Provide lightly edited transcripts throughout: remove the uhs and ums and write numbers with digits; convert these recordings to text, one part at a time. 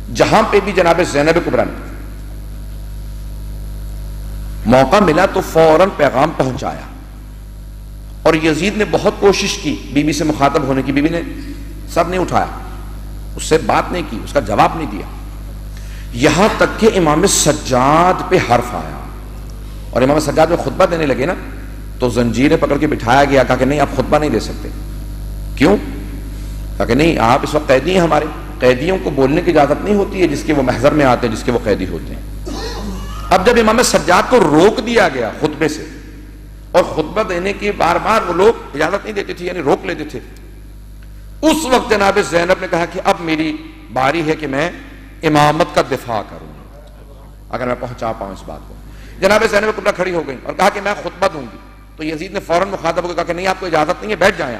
جہاں پہ بھی جناب زینب کبریٰ نے موقع ملا تو فوراً پیغام پہنچایا، اور یزید نے بہت کوشش کی بی بی سے مخاطب ہونے کی، بی بی نے سب نہیں اٹھایا، اس سے بات نہیں کی، اس کا جواب نہیں دیا، یہاں تک کہ امام سجاد پہ حرف آیا، اور امام سجاد میں خطبہ دینے لگے نا تو زنجیریں پکڑ کے بٹھایا گیا، کہا کہ نہیں آپ خطبہ نہیں دے سکتے۔ کیوں؟ کہا کہ نہیں آپ اس وقت قیدی ہیں ہمارے، قیدیوں کو بولنے کی اجازت نہیں ہوتی ہے جس کے وہ محضر میں آتے ہیں، جس کے وہ قیدی ہوتے ہیں۔ اب جب امام سجاد کو روک دیا گیا خطبے سے، اور خطبہ دینے کی بار بار وہ لوگ اجازت نہیں دیتے تھے، یعنی روک لیتے تھے، اس وقت جناب زینب نے کہا کہ اب میری باری ہے کہ میں امامت کا دفاع کروں اگر میں پہنچا پاؤں اس بات کو۔ جناب زینب کبریٰ کھڑی ہو گئی اور کہا کہ میں خطبہ دوں گی، تو یزید نے فوراً مخاطب ہو کے کہا کہ نہیں آپ کو اجازت نہیں ہے، بیٹھ جائیں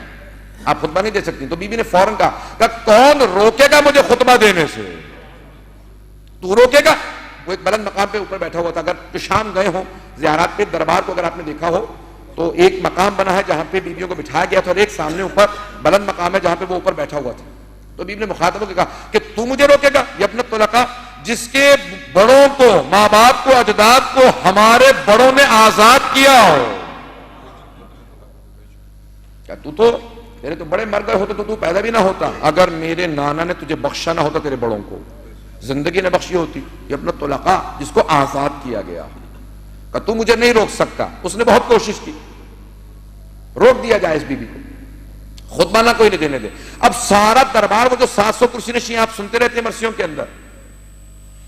آپ خطبہ نہیں دے سکتی۔ تو بی بی نے فوراً کہا کہ کون روکے گا مجھے خطبہ دینے سے؟ تو روکے گا؟ وہ ایک بلند مقام پہ اوپر بیٹھا ہوا تھا، اگر تو شام گئے ہوں زیارات پہ، دربار کو اگر آپ نے دیکھا ہو تو ایک مقام بنا ہے جہاں پہ بیویوں کو بٹھایا گیا تھا، اور ایک سامنے اوپر بلند مقام ہے جہاں پہ وہ اوپر بیٹھا ہوا تھا۔ تو بیوی نے مخاطب ہو کے کہا کہ تو مجھے روکے گا؟ یا ابن الطلقاء، جس کے بڑوں کو، ماں باپ کو، اجداد کو ہمارے بڑوں نے آزاد کیا ہو، کیا تو تیرے تو بڑے مر گئے ہوتے تو پیدا بھی نہ ہوتا، اگر میرے نانا نے تجھے بخشا نہ ہوتا، تیرے بڑوں کو زندگی نے بخشی ہوتی۔ یہ ابن الطلقاء جس کو آزاد کیا گیا، کہ تو مجھے نہیں روک سکتا۔ اس نے بہت کوشش کی روک دیا جائے اس بی بی کو، خطبہ نہ کوئی نہیں دینے دے۔ اب سارا دربار، وہ جو 700 کرسی نشین آپ سنتے رہتے ہیں مرثیوں کے اندر،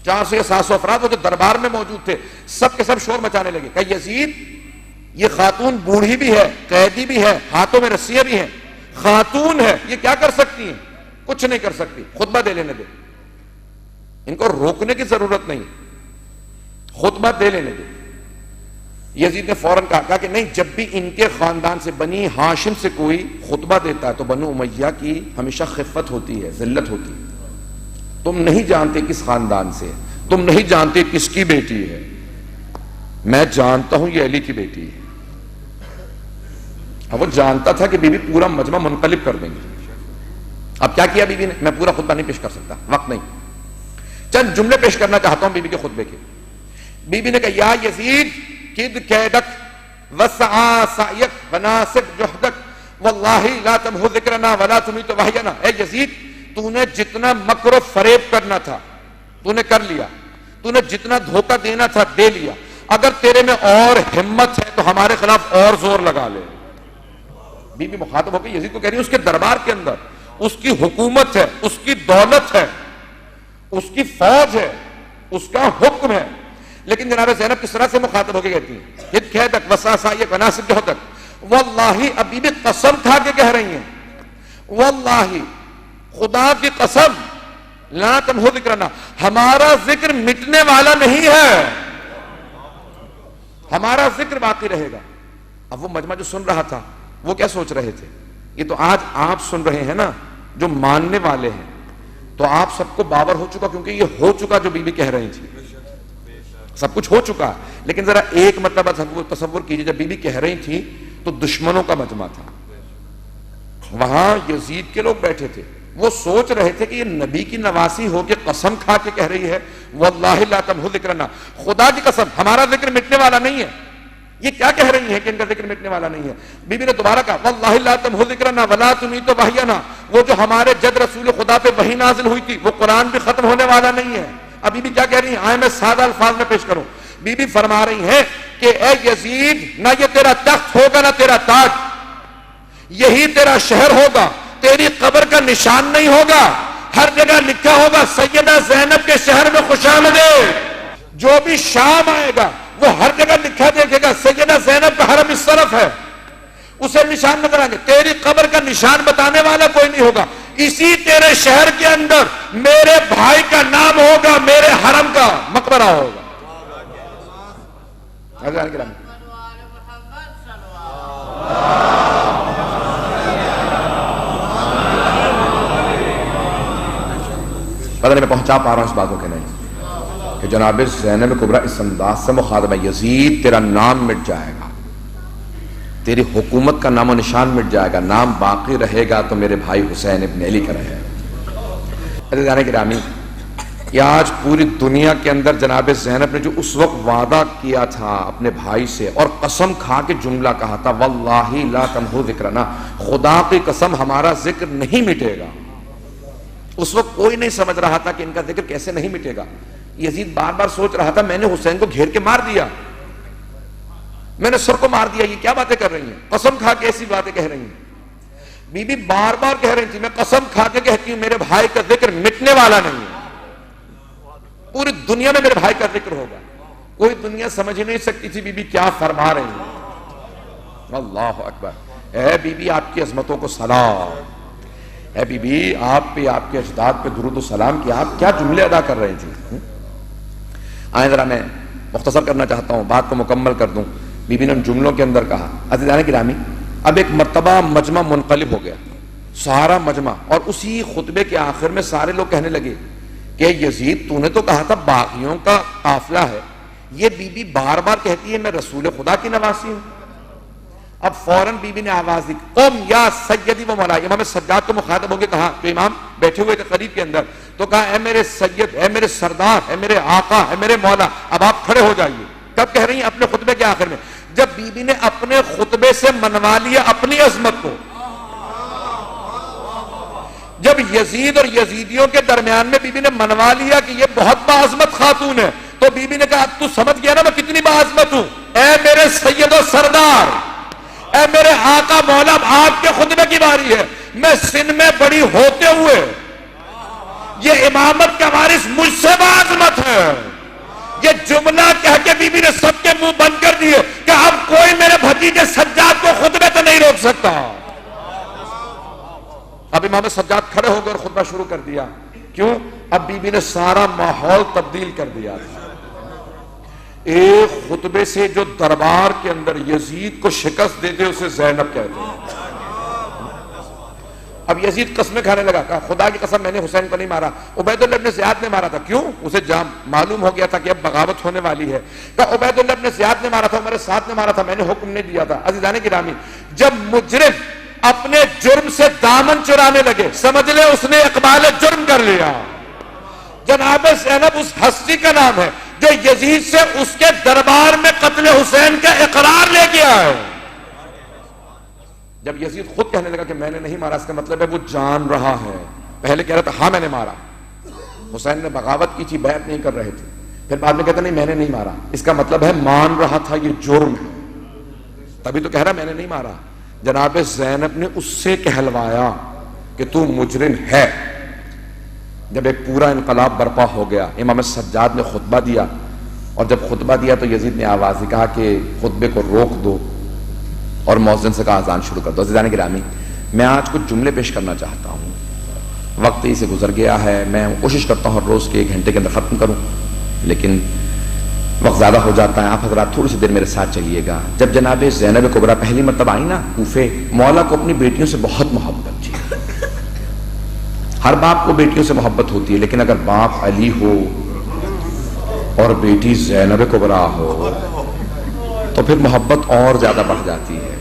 400 یا 700 افراد وہ جو دربار میں موجود تھے، سب کے سب شور مچانے لگے کہ یزید یہ خاتون بوڑھی بھی ہے، قیدی بھی ہے، ہاتھوں میں رسیاں بھی ہیں، خاتون ہے، یہ کیا کر سکتی ہیں؟ کچھ نہیں کر سکتی، خطبہ دے لینے دے، ان کو روکنے کی ضرورت نہیں، خطبہ دے لینے دے۔ یزید نے فوراً کہا کہ نہیں، جب بھی ان کے خاندان سے، بنی ہاشم سے کوئی خطبہ دیتا ہے تو بنو امیہ کی ہمیشہ خفت ہوتی ہے، ذلت ہوتی ہے، تم نہیں جانتے کس خاندان سے، تم نہیں جانتے کس کی بیٹی ہے، میں جانتا ہوں یہ علی کی بیٹی ہے۔ اب وہ جانتا تھا کہ بی بی پورا مجمع منقلب کر دیں گے۔ اب کیا کیا بی بی نے؟ میں پورا خطبہ نہیں پیش کر سکتا، وقت نہیں، چند جملے پیش کرنا چاہتا ہوں بی بی کے خطبے کے۔ بی بی نے کہا یا یزید کد کیدک وسعا سعیک وناسب جہدک واللہ لا تمحو ذکرنا ولا تمیت وحینا۔ اے یزید، تو نے جتنا مکر و فریب کرنا تھا تو نے کر لیا، تو نے جتنا دھوکہ دینا تھا دے لیا، اگر تیرے میں اور ہمت ہے تو ہمارے خلاف اور زور لگا لے۔ بی بی مخاطب ہو کے یزید کو کہہ رہی ہے اس کے دربار کے اندر اس کی حکومت ہے، اس کی دولت ہے، اس کی فوج ہے، اس کا حکم ہے، لیکن جناب زینب کس طرح سے مخاطب ہو کے کہتی ہیں کہ کھیدک وساسائیک وناسب جہدک واللہ، ابھی بھی قسم کھا کے کہہ رہی ہیں، واللہ خدا کی قسم، لا تمحو ذکرنا، ہمارا ذکر مٹنے والا نہیں ہے، ہمارا ذکر باقی رہے گا۔ اب وہ مجمع جو سن رہا تھا وہ کیا سوچ رہے تھے؟ یہ تو آج آپ سن رہے ہیں نا جو ماننے والے ہیں، تو آپ سب کو باور ہو چکا، کیونکہ یہ ہو چکا جو بی بی کہہ رہی تھی، سب کچھ ہو چکا۔ لیکن ذرا ایک مرتبہ تصور کیجئے، جب بی بی کہہ رہی تھی تو دشمنوں کا مجمع تھا، وہاں یزید کے لوگ بیٹھے تھے، وہ سوچ رہے تھے کہ یہ نبی کی نواسی ہو کے قسم کھا کے کہہ رہی ہے واللہ لا تمحو ذکرنا، خدا کی قسم ہمارا ذکر مٹنے والا نہیں ہے۔ یہ کیا کہہ رہی ہیں کہ ان کا ذکر مٹنے والا نہیں ہے؟ بی بی نے دوبارہ کہا واللہ لا تمحو ذکرنا ولا تمیت وحینا، وہ جو ہمارے جد رسول خدا پہ وحی نازل ہوئی تھی وہ قرآن بھی ختم ہونے والا نہیں ہے۔ اب بی بی کیا کہہ رہی ہیں؟ آئے میں سادہ الفاظ میں پیش کروں۔ بی بی فرما رہی ہیں کہ اے یزید، نہ یہ تیرا تخت ہوگا نہ تیرا تاج، یہی تیرا شہر ہوگا، تیری قبر کا نشان نہیں ہوگا، ہر جگہ لکھا ہوگا سیدہ زینب کے شہر میں خوش آمدید۔ جو بھی شام آئے گا وہ ہر جگہ لکھا دیکھے گا سیدہ زینب کا حرم اس طرف ہے، اسے نشان نظر آئیں گے، تیری قبر کا نشان بتانے والا کوئی نہیں ہوگا، اسی تیرے شہر کے اندر میرے بھائی کا نام ہوگا، میرے حرم کا مقبرہ ہوگا۔ پتہ نہیں میں پہنچا پا رہا ہوں اس باتوں کے نہیں کہ جناب زینب کبریٰ اس انداز سے مخاطب ہے، یزید تیرا نام مٹ جائے گا، تیری حکومت کا نام و نشان مٹ جائے گا، نام باقی رہے گا تو میرے بھائی حسین ابن علی کا رہے گا۔ عزیزان گرامی، کہ آج پوری دنیا کے اندر جناب زینب نے جو اس وقت وعدہ کیا تھا اپنے بھائی سے اور قسم کھا کے جملہ کہا تھا واللہ لا تمحو ذکرنا، خدا کی قسم ہمارا ذکر نہیں مٹے گا، اس وقت کوئی نہیں سمجھ رہا تھا کہ ان کا ذکر کیسے نہیں مٹے گا۔ یزید بار بار سوچ رہا تھا میں نے حسین کو گھیر کے مار دیا، میں نے سر کو مار دیا، یہ کیا باتیں کر رہی ہیں، قسم کھا کے ایسی باتیں کہہ رہی ہیں۔ بی بی بار بار کہہ رہی تھی میں قسم کھا کے کہتی ہوں میرے بھائی کا ذکر مٹنے والا نہیں ہے، پوری دنیا میں میرے بھائی کا ذکر ہوگا۔ کوئی دنیا سمجھ نہیں سکتی تھی بی بی کیا فرما رہی ہیں۔ اللہ اکبر۔ اے بی بی آپ کی عظمتوں کو سلام، اے بی بی آپ پہ، آپ کے اجداد پہ درود و سلام کی آپ کیا جملے ادا کر رہی تھی۔ آئیں ذرا میں مختصر کرنا چاہتا ہوں، بات کو مکمل کر دوں۔ بی بی نے ان جملوں کے اندر کہا، عزیزان گرامی اب ایک مرتبہ مجمع منقلب ہو گیا، سارا مجمع، اور اسی خطبے کے آخر میں سارے لوگ کہنے لگے کہ یزید تو نے تو کہا تھا باغیوں کا قافلہ ہے، یہ بی بی بار بار کہتی ہے میں رسول خدا کی نواسی ہوں۔ اب فوراً بی بی نے آواز دی قم یا سیدی و مولا، امام سجاد کو مخاطب ہو کے کہا، جو امام بیٹھے ہوئے تھے قریب کے اندر، تو کہا اے میرے سید، اے میرے سردار، اے میرے آقا، اے میرے مولا، اب آپ کھڑے ہو جائیے۔ کب کہہ رہی ہیں؟ اپنے خطبے کے آخر میں، جب بی بی نے اپنے خطبے سے منوا لیا اپنی عظمت کو، جب یزید اور یزیدیوں کے درمیان میں بی بی نے منوا لیا کہ یہ بہت باعظمت خاتون ہے، تو بی بی نے کہا اب تو سمجھ گیا نا میں کتنی باعظمت ہوں، اے میرے سید و سردار، اے میرے آقا مولا، اب آپ کے خطبے کی باری ہے، میں سن میں بڑی ہوتے ہوئے یہ امامت کا وارث مجھ سے باعظمت ہے۔ یہ جملہ کہہ کے بی بی نے سب کے منہ بند کر دیے کہ اب کوئی میرے بھتیجے سجاد کو خطبے تو نہیں روک سکتا۔ اب امام سجاد کھڑے ہو گئے اور خطبہ شروع کر دیا۔ کیوں؟ اب بی بی نے سارا ماحول تبدیل کر دیا تھا۔ ایک خطبے سے جو دربار کے اندر یزید کو شکست دیتے اسے زینب کہتے ہیں۔ اب یزید قسمیں کھانے لگا، کہا خدا کی قسم میں نے حسین کو نہیں مارا، عبید اللہ ابن زیاد نے مارا تھا۔ کیوں؟ اسے معلوم ہو گیا تھا کہ اب بغاوت ہونے والی ہے۔ کہا عبید اللہ ابن زیاد نے مارا تھا، عمر سعد نے مارا تھا، میں نے حکم نہیں دیا تھا۔ عزیزان گرامی، جب مجرم اپنے جرم سے دامن چرانے لگے، سمجھ لے اس نے اقبال جرم کر لیا۔ جناب زینب اس ہستی کا نام ہے جو یزید سے اس کے دربار میں قتل حسین کا اقرار لے کے آئے۔ جب یزید خود کہنے لگا کہ میں نے نہیں مارا، اس کا مطلب ہے وہ جان رہا ہے۔ پہلے کہہ رہا تھا ہاں میں نے مارا، حسین نے بغاوت کی تھی، بیعت نہیں کر رہے تھے، پھر بعد میں کہتا نہیں میں نے نہیں مارا، اس کا مطلب ہے مان رہا تھا یہ جرم ہے، تبھی تو کہہ رہا میں نے نہیں مارا۔ جناب زینب نے اس سے کہلوایا کہ تو مجرم ہے۔ جب ایک پورا انقلاب برپا ہو گیا، امام سجاد نے خطبہ دیا، اور جب خطبہ دیا تو یزید نے آواز دی، کہا کہ خطبے کو روک دو اور مؤذن سے کہا اذان شروع کر دو۔ عزیزان گرامی، میں آج کچھ جملے پیش کرنا چاہتا ہوں، وقت ہی سے گزر گیا ہے، میں کوشش کرتا ہوں ہر روز کے 1 گھنٹے کے اندر ختم کروں، لیکن وقت زیادہ ہو جاتا ہے۔ آپ حضرات تھوڑی سی دیر میرے ساتھ چلیے گا۔ جب جناب زینب کبریٰ پہلی مرتبہ آئی نا کوفے، مولا کو اپنی بیٹیوں سے بہت محبت تھی۔ ہر باپ کو بیٹیوں سے محبت ہوتی ہے، لیکن اگر باپ علی ہو اور بیٹی زینب کبریٰ ہو تو پھر محبت اور زیادہ بڑھ جاتی ہے۔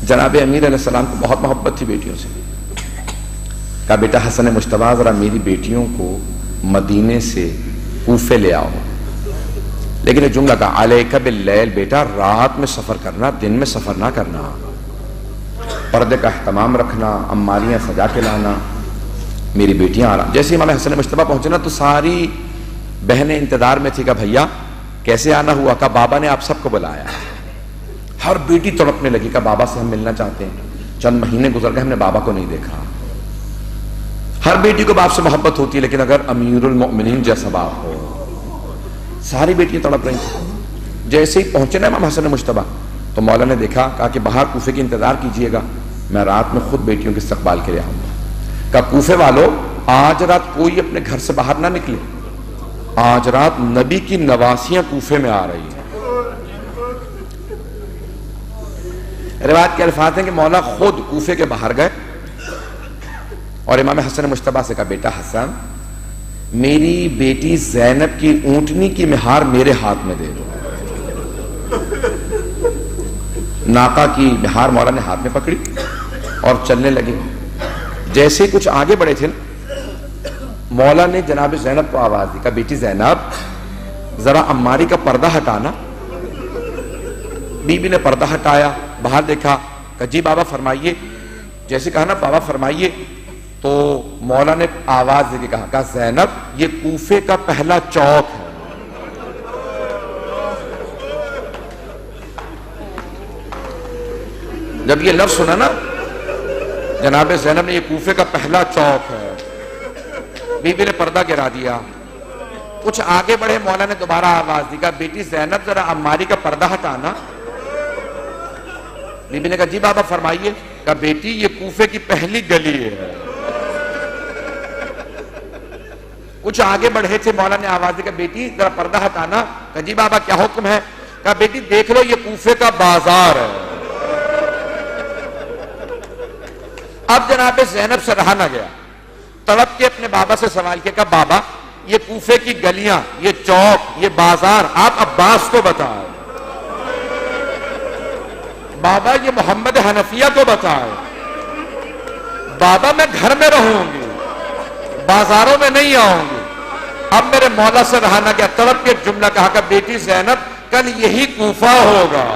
جناب امیر علیہ السلام کو بہت محبت تھی بیٹیوں سے۔ کہا بیٹا حسن مجتبیٰ ذرا میری بیٹیوں کو مدینے سے کوفے لے آؤ، لیکن ایک جملہ کہا علیک باللیل، بیٹا رات میں سفر کرنا، دن میں سفر نہ کرنا، پردے کا اہتمام رکھنا، اماریاں سجا کے لانا، میری بیٹیاں آ رہا۔ جیسے امام حسن مجتبیٰ پہنچے نا تو ساری بہنیں انتظار میں تھی کہ بھیا کیسے آنا ہوا؟ کہا بابا نے آپ سب کو بلایا۔ ہر بیٹی تڑپنے لگی، کہا بابا سے ہم ملنا چاہتے ہیں، چند مہینے گزر گئے ہم نے بابا کو نہیں دیکھا۔ ہر بیٹی کو باپ سے محبت ہوتی ہے، لیکن اگر امیر المؤمنین جیسا باپ ہو، ساری بیٹیاں تڑپ رہی تھیں۔ جیسے ہی پہنچے نا امام حسن مجتبیٰ تو مولا نے دیکھا، کہا کہ باہر کوفے کی انتظار کیجئے گا، میں رات میں خود بیٹیوں کے استقبال کے لیے آؤں گا۔ کہا کوفے والو آج رات کوئی اپنے گھر سے باہر نہ نکلے، آج رات نبی کی نواسیاں کوفے میں آ رہی ہیں۔ روایت کے الفاظ ہیں کہ مولا خود کوفے کے باہر گئے اور امام حسن مجتبیٰ سے کہا بیٹا حسن میری بیٹی زینب کی اونٹنی کی مہار میرے ہاتھ میں دے دو۔ ناقہ کی مہار مولا نے ہاتھ میں پکڑی اور چلنے لگے۔ جیسے کچھ آگے بڑھے تھے مولا نے جناب زینب کو آواز دی، کہا بیٹی زینب ذرا عماری کا پردہ ہٹانا. بی بی نے پردہ ہٹایا، باہر دیکھا، کہا جی بابا فرمائیے. جیسے کہا نا بابا فرمائیے، تو مولا نے آواز دے کے کہا زینب یہ کوفے کا پہلا چوک ہے. جب یہ لفظ سنا نا جناب زینب نے، یہ کوفے کا پہلا چوک ہے، بی بی نے پردہ گرا دیا. کچھ آگے بڑھے، مولا نے دوبارہ آواز دی، کہا بیٹی زینب ذرا عماری کا پردہ ہٹانا. بی بی نے کہا جی بابا فرمائیے. کہا بیٹی یہ کوفے کی پہلی گلی ہے. کچھ آگے بڑھے تھے، مولا نے آواز دی، کہا بیٹی ذرا پردہ ہٹانا. کہا جی بابا کیا حکم ہے. کہا بیٹی دیکھ لو یہ کوفے کا بازار ہے. اب جناب زینب سے رہا نہ گیا، تڑپ کے اپنے بابا سے سوال کیا، کہا بابا یہ کوفے کی گلیاں، یہ چوک، یہ بازار آپ عباس کو بتائیں. بابا یہ محمد حنفیہ کو بتائیں. بابا میں گھر میں رہوں گی، بازاروں میں نہیں آؤں گی. اب میرے مولا سے رہا نہ گیا، تڑپ کے جملہ کہا کہ بیٹی زینب کل یہی کوفہ ہوگا،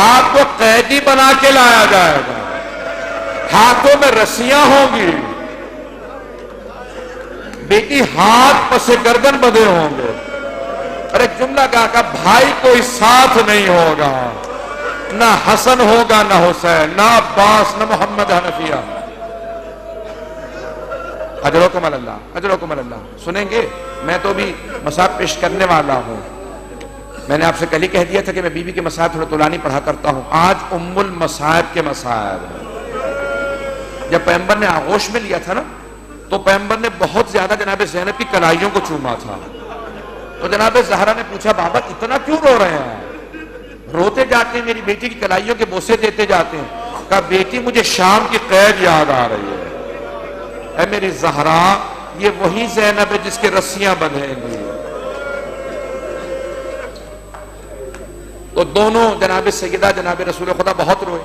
آپ کو قیدی بنا کے لایا جائے گا، ہاتھوں میں رسیاں ہوں گی، بیٹی ہاتھ پس گردن بدے ہوں گے. اور ایک جملہ کہا کہ بھائی کوئی ساتھ نہیں ہوگا، نہ حسن ہوگا نہ حسین، نہ عباس نہ محمد حنفیہ. اجرکم اللہ، اجرکم اللہ. سنیں گے؟ میں تو بھی مصاحب پیش کرنے والا ہوں. میں نے آپ سے کل ہی کہہ دیا تھا کہ میں بی بی کے مصاحب تھوڑا طولانی پڑھا کرتا ہوں. آج ام المصاحب کے مصاحب. جب پیغمبر نے آغوش میں لیا تھا نا، تو پیغمبر نے بہت زیادہ جناب زینب کی کلائیوں کو چوما تھا. تو جناب زہرا نے پوچھا بابا اتنا کیوں رو رہے ہیں؟ روتے جاتے ہیں، میری بیٹی کی کلائیوں کے بوسے دیتے جاتے ہیں. کہا بیٹی مجھے شام کی قید یاد آ رہی ہے. اے میری زہرا یہ وہی زینب ہے جس کے رسیاں بندھیں گی. تو دونوں جناب سیدہ جناب رسول خدا بہت روئے.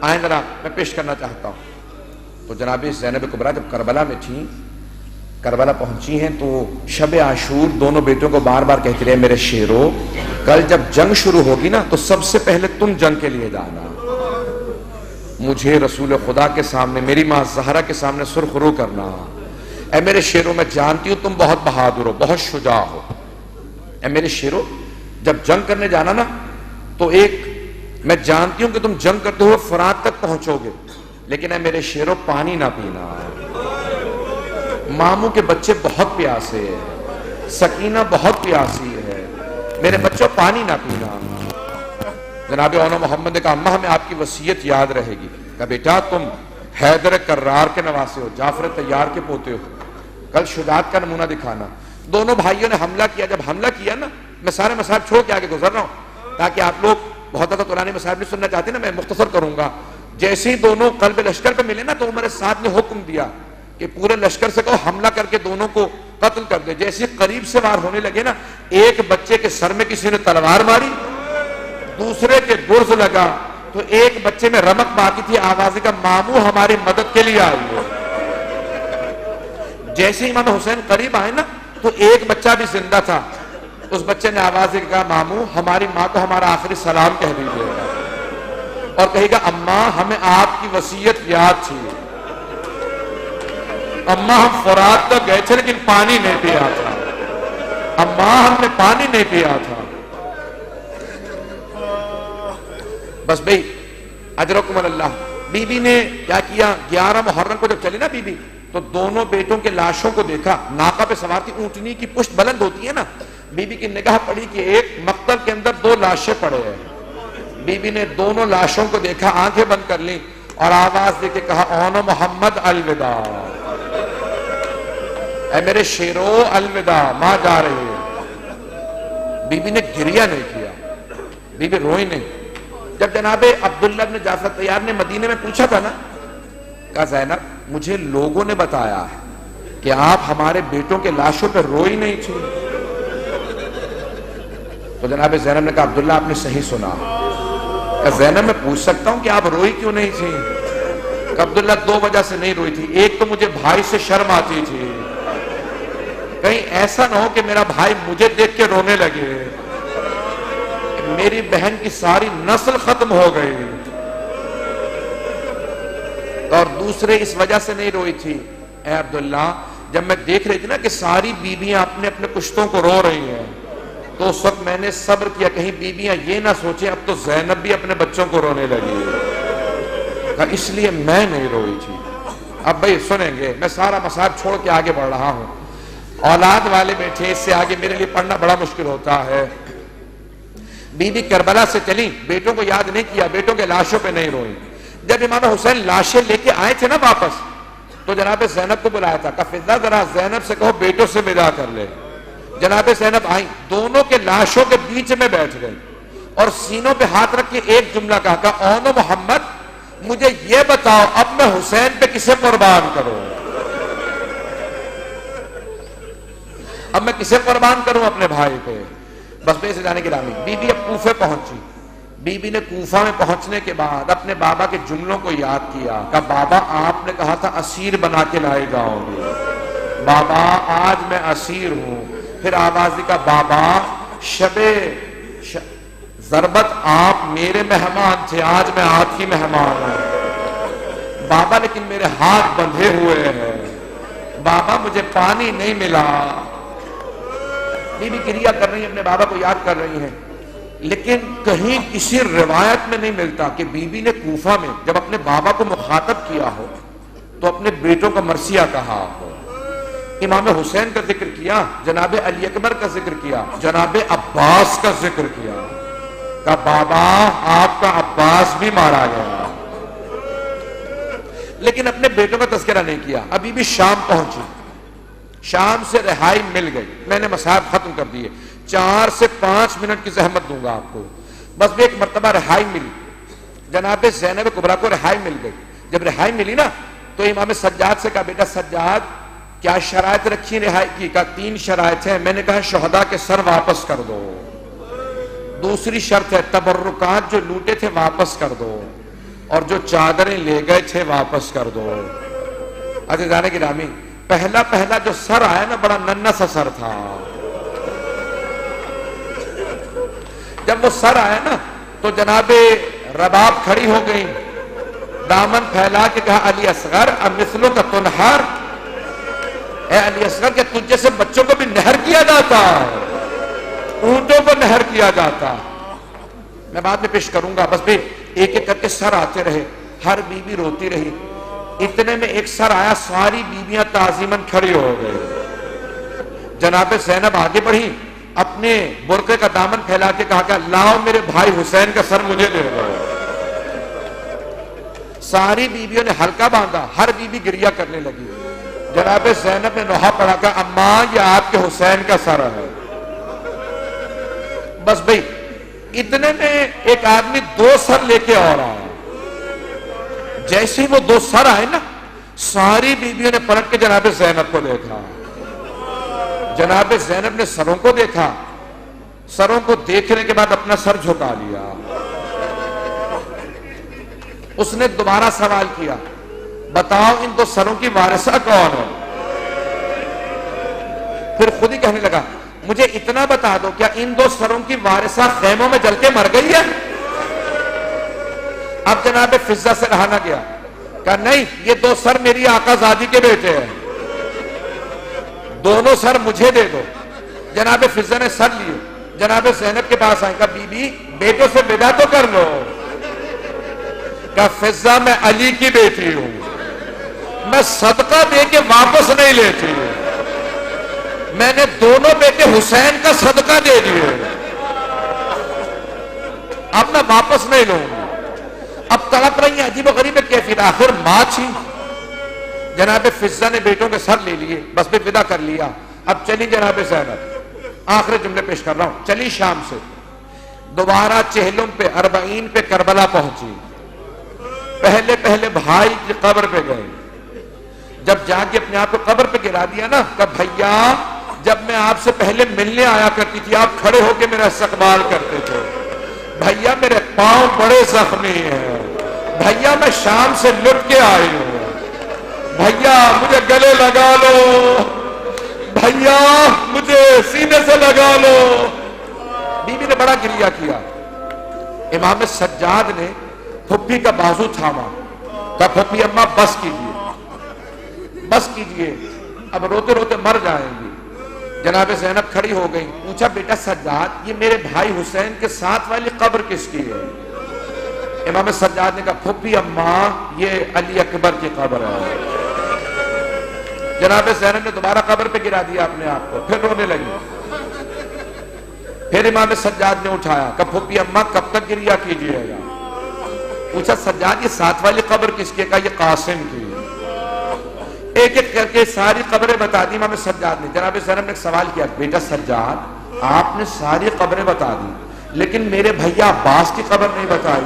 آئیں ذرا میں پیش کرنا چاہتا ہوں. تو جناب زینب کبریٰ جب کربلا میں تھیں، کربلا پہنچی ہیں، تو شب عاشور دونوں بیٹوں کو بار بار کہتے رہے میرے شیرو کل جب جنگ شروع ہوگی نا تو سب سے پہلے تم جنگ کے لیے جانا. مجھے رسول خدا کے سامنے، میری ماں زہرا کے سامنے سرخ رو کرنا. اے میرے شیرو میں جانتی ہوں تم بہت بہادر ہو، بہت شجاع ہو. اے میرے شیرو جب جنگ کرنے جانا نا تو میں جانتی ہوں کہ تم جنگ کرتے ہوئے فرات تک پہنچو گے، لیکن اے میرے شیرو پانی نہ پینا. ماموں کے بچے بہت پیاسے ہیں، سکینہ بہت پیاسی ہے، میرے بچوں پانی نہ پینا. جناب اونا محمد نے کہا اماں ہمیں آپ کی وصیت یاد رہے گی. کہا بیٹا تم حیدر کرار کے نواسے ہو، جعفر طیار کے پوتے ہو، کل شجاعت کا نمونہ دکھانا. دونوں بھائیوں نے حملہ کیا. جب حملہ کیا نا، میں سارے مصاحب چھوڑ کے آگے گزر رہا ہوں تاکہ آپ لوگ بہت زیادہ قرآن مصاحب نہیں سننا چاہتے نا، میں مختصر کروں گا. جیسے ہی دونوں قلب لشکر پہ ملے نا تو عمر سعد نے حکم دیا کہ پورے لشکر سے کہو حملہ کر کے دونوں کو قتل کر دے. جیسے قریب سے وار ہونے لگے نا، ایک بچے کے سر میں کسی نے تلوار ماری، دوسرے کے گرز لگا، تو ایک بچے میں رمق باقی تھی. آواز کا ماموں ہماری مدد کے لیے آئی ہے. جیسے ہی امام حسین قریب آئے نا تو ایک بچہ بھی زندہ تھا. اس بچے نے آواز سے کہا ماموں ہماری ماں کو ہمارا آخری سلام کہہ دیجیے گا، اور کہے گا اماں ہمیں آپ کی وصیت یاد تھی، اماں ہم فرات تک گئے تھے لیکن پانی نہیں پیا تھا، اماں ہم نے پانی نہیں پیا تھا. بس بھئی اجرکم اللہ. بی بی نے کیا کیا، 11 محرم کو جب چلی نا بی بی تو دونوں بیٹوں کے لاشوں کو دیکھا. ناقہ پہ سوار تھی، اونٹنی کی پشت بلند ہوتی ہے نا. بی بی کی نگاہ پڑی کہ ایک مقتل کے اندر 2 لاشیں پڑے ہیں. بی بی نے دونوں لاشوں کو دیکھا، آنکھیں بند کر لیں اور آواز دے کے کہا اونو محمد الوداع. اے میرے شیرو الوداع، ماں جا رہی ہے. بی بی نے گریہ نہیں کیا، بی بی روئی نہیں. جب جناب عبداللہ بن جعفر طیار نے مدینے میں پوچھا تھا نا، کہا زینب مجھے لوگوں نے بتایا ہے کہ آپ ہمارے بیٹوں کے لاشوں پہ روئی نہیں تھی. تو جناب زینب نے کہا عبداللہ آپ نے صحیح سنا. کہا زینب میں پوچھ سکتا ہوں کہ آپ روئی کیوں نہیں تھی؟ عبداللہ دو وجہ سے نہیں روئی تھی. ایک تو مجھے بھائی سے شرم آتی تھی, کہیں ایسا نہ ہو کہ میرا بھائی مجھے دیکھ کے رونے لگے, میری بہن کی ساری نسل ختم ہو گئی. اور دوسرے اس وجہ سے نہیں روئی تھی, اے عبداللہ جب میں دیکھ رہی تھی نا کہ ساری بیویاں اپنے اپنے کشتوں کو رو رہی ہیں, تو اس وقت میں نے صبر کیا کہیں بیویاں یہ نہ سوچیں اب تو زینب بھی اپنے بچوں کو رونے لگی, اس لیے میں نہیں روئی تھی. اب بھائی سنیں گے, میں سارا مصائب چھوڑ کے آگے بڑھ رہا ہوں, اولاد والے بیٹھے, اس سے آگے میرے لیے پڑھنا بڑا مشکل ہوتا ہے. بی بی کربلا سے چلی, بیٹوں کو یاد نہیں کیا, بیٹوں کے لاشوں پہ نہیں روئی. جب امام حسین لاشیں لے کے آئے تھے نا واپس, تو جناب زینب کو بلایا تھا, کہا فضہ ذرا زینب سے کہو بیٹوں سے ودا کر لے. جناب زینب آئیں, دونوں کے لاشوں کے بیچ میں بیٹھ گئے اور سینوں پہ ہاتھ رکھ کے ایک جملہ کہا, اونو محمد مجھے یہ بتاؤ اب میں حسین پہ کسے قربان کروں, اب میں کسے قربان کروں اپنے بھائی پہ. بس میں سے جانے کی رامی بی بی اب کوفے پہنچی. بی بی نے کوفہ میں پہنچنے کے بعد اپنے بابا کے جملوں کو یاد کیا, کہا بابا آپ نے کہا تھا اسیر بنا کے لائے جاؤ گے, بابا آج میں اسیر ہوں. پھر آواز دی, کہا بابا شب ضربت آپ میرے مہمان تھے, آج میں آپ کی مہمان ہوں. بابا لیکن میرے ہاتھ بندھے ہوئے ہیں, بابا مجھے پانی نہیں ملا. بی بی کریا کر رہی ہیں, اپنے بابا کو یاد کر رہی ہیں, لیکن کہیں کسی روایت میں نہیں ملتا کہ بی بی نے کوفہ میں جب اپنے بابا کو مخاطب کیا ہو تو اپنے بیٹوں کا مرثیہ کہا ہو. امام حسین کا ذکر کیا, جناب علی اکبر کا ذکر کیا, جناب عباس کا ذکر کیا, کہا بابا آپ کا عباس بھی مارا گیا, لیکن اپنے بیٹوں کا تذکرہ نہیں کیا. ابھی بھی شام پہنچی, شام سے رہائی مل گئی, میں نے مصائب ختم کر دیے, 4 سے 5 منٹ کی زحمت دوں گا آپ کو. بس بھی ایک مرتبہ رہائی ملی, جناب زینب کبریٰ کو رہائی مل گئی. جب رہائی ملی نا تو امام سجاد سے کہا بیٹا سجاد کیا شرائط رکھی رہائی کی, کہا 3 شرائط ہیں. میں نے کہا شہداء کے سر واپس کر دو, دوسری شرط ہے تبرکات جو لوٹے تھے واپس کر دو, اور جو چادریں لے گئے تھے واپس کر دو. اچھا جانے کی رامی, پہلا جو سر آیا نا بڑا ننھا سا سر تھا. جب وہ سر آیا نا تو جناب رباب کھڑی ہو گئی, دامن پھیلا کے کہا علی اصغر امثلوں کا تنہر, اے علی اصغر کہ تجھ جیسے بچوں کو بھی نہر کیا جاتا, اونٹوں کو نہر کیا جاتا. میں بعد میں پیش کروں گا. بس بھی ایک ایک کر کے سر آتے رہے, ہر بیوی روتی رہی. اتنے میں ایک سر آیا, ساری بیویاں تعظیماً کھڑی ہو گئی. جناب زینب آگے بڑھی, اپنے برقعے کا دامن پھیلا کے کہا کہ لاؤ میرے بھائی حسین کا سر مجھے دے دو. ساری بیویوں نے حلقہ باندھا, ہر بیوی گریہ کرنے لگی. جناب زینب نے نوحہ پڑھا کہ اماں یہ آپ کے حسین کا سر ہے. بس بھئی اتنے میں ایک آدمی 2 سر لے کے اور آیا. جیسے ہی وہ 2 سر آئے نا, ساری بیویوں نے پلٹ کے جناب زینب کو دیکھا. جناب زینب نے سروں کو دیکھا, سروں کو دیکھنے کے بعد اپنا سر جھکا لیا. اس نے دوبارہ سوال کیا, بتاؤ ان 2 سروں کی وارثہ کون ہے؟ پھر خود ہی کہنے لگا مجھے اتنا بتا دو کیا ان 2 سروں کی وارثہ خیموں میں جل کے مر گئی ہے؟ اب جناب فضہ سے رہا نہ گیا, کہا نہیں یہ 2 سر میری آقا زادی کے بیٹے ہیں, دونوں سر مجھے دے دو. جناب فضہ نے سر لیے, جناب زینب کے پاس آئے, کہا بی بی بیٹوں سے ودا تو کر لو. کہا فضہ میں علی کی بیٹی ہوں, میں صدقہ دے کے واپس نہیں لیتی, میں نے دونوں بیٹے حسین کا صدقہ دے دیے, اب میں واپس نہیں لوں. اب تڑپ رہی ہیں عجیب و غریب کیفیت, آخر ماں تھی. جناب فضہ نے بیٹوں کے سر لے لیے, بس بھی ودا کر لیا. اب چلی جناب زینب, آخری جملے پیش کر رہا ہوں, چلی شام سے دوبارہ چہلم پہ 40 پہ کربلا پہنچی. پہلے بھائی کی قبر پہ گئے. جب جا کے اپنے آپ کو قبر پہ گرا دیا نا, کہ بھیا جب میں آپ سے پہلے ملنے آیا کرتی تھی آپ کھڑے ہو کے میرا استقبال کرتے تھے, بھیا میرے پاؤں بڑے زخمی ہیں, بھیا میں شام سے لٹ کے آئی ہوں، بھیا مجھے گلے لگا لو، بھیا مجھے سینے سے لگا لو۔ بیوی نے بڑا گریہ کیا۔ امام سجاد نے پھپھی کا بازو تھاما، کہا پھپھی اماں بس کیجئے، بس کیجئے، اب روتے روتے مر جائیں گی۔ جناب زینب کھڑی ہو گئی، پوچھا بیٹا سجاد یہ میرے بھائی حسین کے ساتھ والی قبر کس کی ہے؟ امام سجاد نے کہا پھپھی اماں یہ علی اکبر کی قبر ہے۔ جناب زینب نے دوبارہ قبر پہ گرا دیا اپنے آپ کو، پھر رونے لگی۔ پھر امام سجاد نے اٹھایا، کہا پھپھی اماں کب تک گریہ کیجئے گا؟ پوچھا سجاد یہ ساتھ والی قبر کس کی ہے؟ کہا یہ قاسم کی ہے۔ ایک ایک کر کے ساری قبریں بتا دی امام سجاد نے۔ جناب زینب نے ایک سوال کیا، بیٹا سجاد آپ نے ساری قبریں بتا دی لیکن میرے بھیا عباس کی قبر نہیں بتائی۔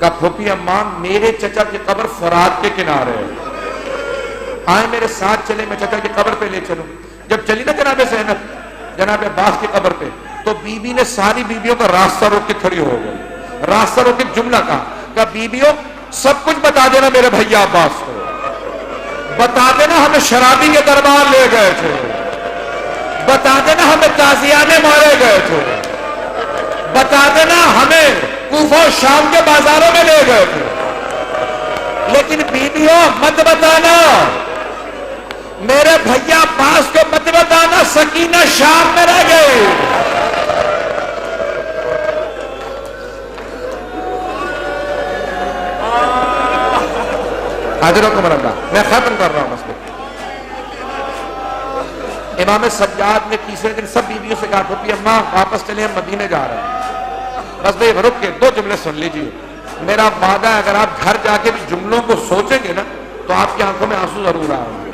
کہا پھپھی اماں میرے چچا کی قبر فرات کے کنارے ہے، آئے میرے ساتھ چلے، میں چچا کی قبر پہ لے چلوں۔ جب چلی نا جناب زینب جناب عباس کی قبر پہ، تو بی بی نے ساری بیویوں کا راستہ روک کے کھڑی ہو گئی، راستہ روک کے جملہ کہا بیویوں سب کچھ بتا دینا میرے بھیا عباس کو، بتا دینا ہمیں شرابی کے دربار لے گئے تھے، بتا دینا ہمیں تازیانے مارے گئے تھے، بتا دینا ہمیں کوفہ و شام کے بازاروں میں لے گئے تھے، لیکن بیویوں مت بتانا، میرے بھیا عباس کو مت بتانا سکینہ شام میں رہ گئی۔ حاضروں کو مرحبا، میں ختم کر رہا ہوں مسئلے۔ امام سجاد نے تیسرے دن سب بیویوں سے کہا پھپھی اماں واپس چلے ہم مدینے جا رہے ہیں، بس بھئی رک کے دو جملے سن لیجئے، میرا وعدہ ہے اگر آپ گھر جا کے بھی جملوں کو سوچیں گے نا تو آپ کی آنکھوں میں آنسو ضرور آئیں گے۔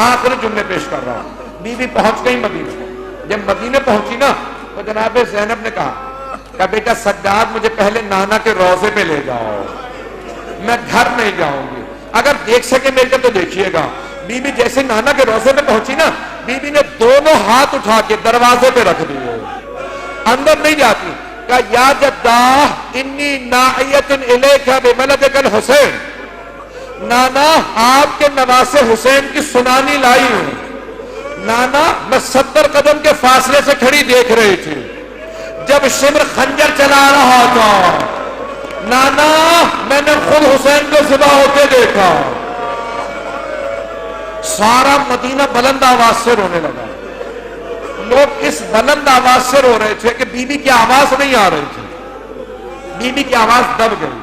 آخری جملے پیش کر رہا ہوں۔ بیوی پہنچ گئی مدینے، جب مدینے پہنچی نا تو جناب زینب نے کہا بیٹا سجاد مجھے پہلے نانا کے روضے پہ لے جاؤ، میں گھر نہیں جاؤں گی، اگر دیکھ سکے میرے کو تو دیکھیے گا۔ بیوی جیسے نانا کے روضے پہ پہنچی نا، بیوی نے دونوں ہاتھ اٹھا کے دروازے پہ رکھ دیے، اندر نہیں جاتی۔ کہا یا جدہ انی ناعیت الیک بملدک الحسین، نانا آپ کے نواسے حسین کی سنانی لائی ہوں۔ نانا میں 70 قدم کے فاصلے سے کھڑی دیکھ رہی تھی جب شمر خنجر چلا رہا تھا، نانا میں نے خود حسین کو ذبح ہوتے دیکھا۔ سارا مدینہ بلند آواز سے رونے لگا، لوگ اس بلند آواز سے رو رہے تھے کہ بی بی کی آواز نہیں آ رہی تھی، بی بی کی آواز دب گئی۔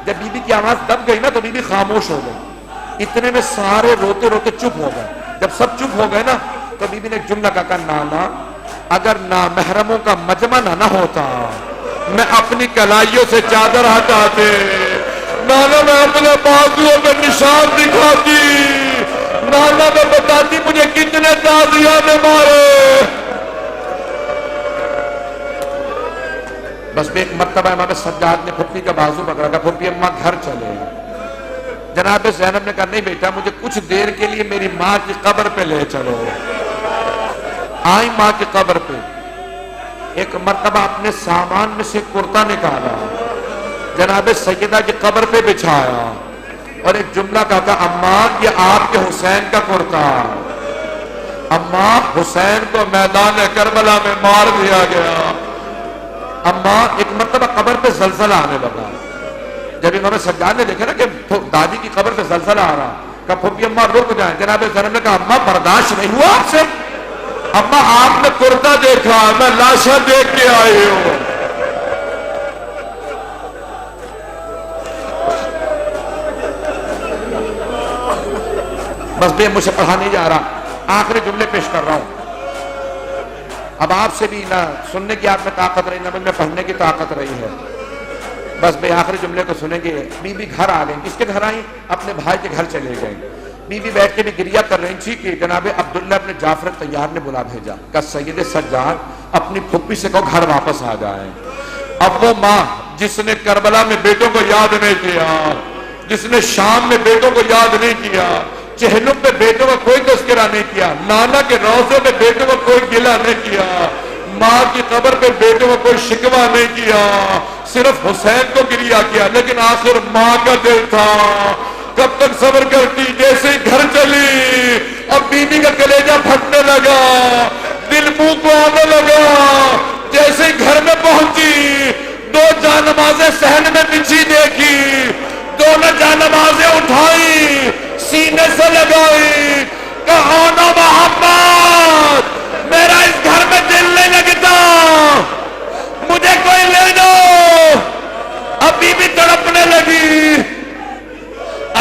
جب بی بی کی آواز دب گئی نا تو بی بی خاموش ہو گئی، اتنے میں سارے روتے روتے چپ ہو گئے۔ جب سب چپ ہو گئے نا تو بی بی نے ایک جملہ کہا نانا اگر نامحرموں کا مجمع نہ ہوتا میں اپنی کلائیوں سے چادر ہٹاتے، نانا میں اپنے بازوؤں میں نشان دکھاتی، نانا میں بتاتی مجھے کتنے تازیاں نے مارے۔ بس ایک مرتبہ امام سجاد نے پھپھی کا بازو پکڑا، کہا پھپھی اماں گھر چلے۔ جناب زینب نے کہا نہیں بیٹا مجھے کچھ دیر کے لیے میری ماں کی قبر پہ لے چلو۔ آئی ماں کی قبر پہ، ایک مرتبہ اپنے سامان میں سے کرتا نکالا، جناب سیدہ کی قبر پہ بچھایا اور ایک جملہ کہا اماں یہ آپ کے حسین کا کرتا، اماں حسین کو میدان کربلا میں مار دیا گیا۔ اماں ایک مرتبہ قبر پہ زلزلہ آنے لگا، جب امام سجاد نے دیکھا نا کہ دادی کی قبر پہ زلزلہ آ رہا، کہا پھپھی اماں رک جائیں۔ جناب زینب نے کہا اماں برداشت نہیں ہوا آپ سے؟ اماں آپ نے کرتا دیکھا، میں لاشاں دیکھ کے آئی ہوں۔ بس بے مجھے پڑھا نہیں جا رہا، آخری جملے پیش کر رہا ہوں۔ اب آپ سے بھی نہ سننے کی آپ میں طاقت رہی، نہ مجھ میں پڑھنے کی طاقت رہی ہے، بس بے آخری جملے کو سنیں گے۔ بی بی گھر آ گئی، کس کے گھر آئیں؟ اپنے بھائی کے گھر چلے گئے۔ بی بی بیٹھ کے بھی گریہ کر رہی تھی کہ جناب عبداللہ ابن جعفر طیار نے بلا بھیجا، کہ سید سجاد اپنی پھپھی سے کہو گھر واپس آ جائیں۔ اب وہ ماں جس نے کربلا میں بیٹوں کو یاد نہیں کیا، جس نے شام میں بیٹوں کو یاد نہیں کیا، چہلم پہ بیٹوں کا کوئی تذکرہ نہیں کیا، نانا کے روضے میں بیٹوں کا کوئی گلہ نہیں کیا، ماں کی قبر پہ بیٹوں کا کوئی شکوہ نہیں کیا، صرف حسین کو گریا کیا، لیکن آخر ماں کا دل تھا. کب تک صبر کرتی؟ جیسے ہی گھر چلی اب بیوی کا کلیجہ پھٹنے لگا، دل منہ کو آنے لگا. جیسے ہی گھر میں پہنچی 2 جانمازیں صحن میں بچھی دیکھی، دونوں جانمازیں اٹھائی، سینے سے لگائی. کہا نا محمد میرا اس گھر میں دل نہیں لگتا، مجھے کوئی لے دو. ابھی بھی تڑپنے لگی،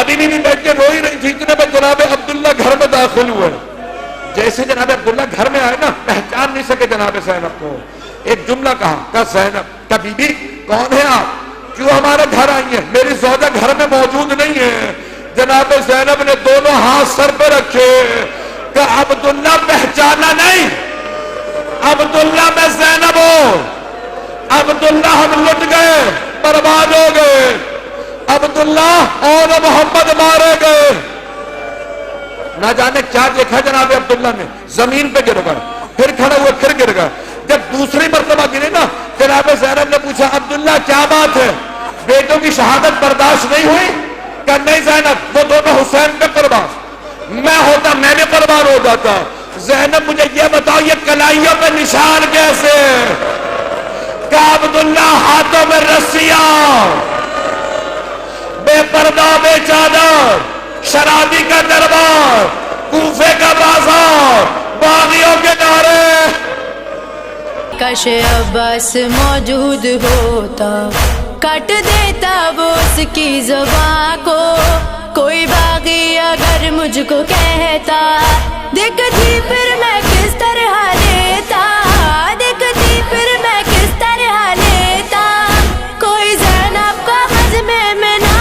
ابھی بھی بیٹھ کے روئی رہی تھی. اتنے میں جناب عبداللہ گھر میں داخل ہوئے. جیسے جناب عبداللہ گھر میں آئے نا، پہچان نہیں سکے جناب زینب کو. ایک جملہ کہا زینب کا بی بی کون ہے آپ، کیوں ہمارے گھر آئی ہیں؟ میری زوجہ گھر میں موجود نہیں ہے. جناب زینب نے دونوں ہاتھ سر پہ رکھے، کہا عبداللہ پہچانا نہیں؟ عبداللہ میں زینب ہوں. عبداللہ ہم لٹ گئے، برباد ہو گئے. عبداللہ اور محمد مارے گئے. نہ جانے کیا دیکھا جناب عبداللہ نے، زمین پہ گر گئے، پھر کھڑے ہوئے، پھر گر گئے. جب دوسری مرتبہ گرے نا، جناب زینب نے پوچھا عبداللہ کیا بات ہے، بیٹوں کی شہادت برداشت نہیں ہوئی؟ کہا نہیں زینب، وہ دونوں حسین پہ قربان، میں ہوتا میں بھی قربان ہو جاتا. زینب مجھے یہ بتاؤ یہ کلائیوں پہ نشان کیسے؟ کہا عبداللہ ہاتھوں میں رسیاں، بے پردہ بے چادر، شرابی کا دربار، کوفے کا بازار، باغیوں کے نعرے. کاش عباس موجود ہوتا، کٹ دیتا وہ اس کی زبان کو. کوئی باغی اگر مجھ کو کہتا، دیکھتی پھر میں کس طرح لیتا، دیکھتی پھر میں کس طرح لیتا. کوئی زینب کا عزم میں نہ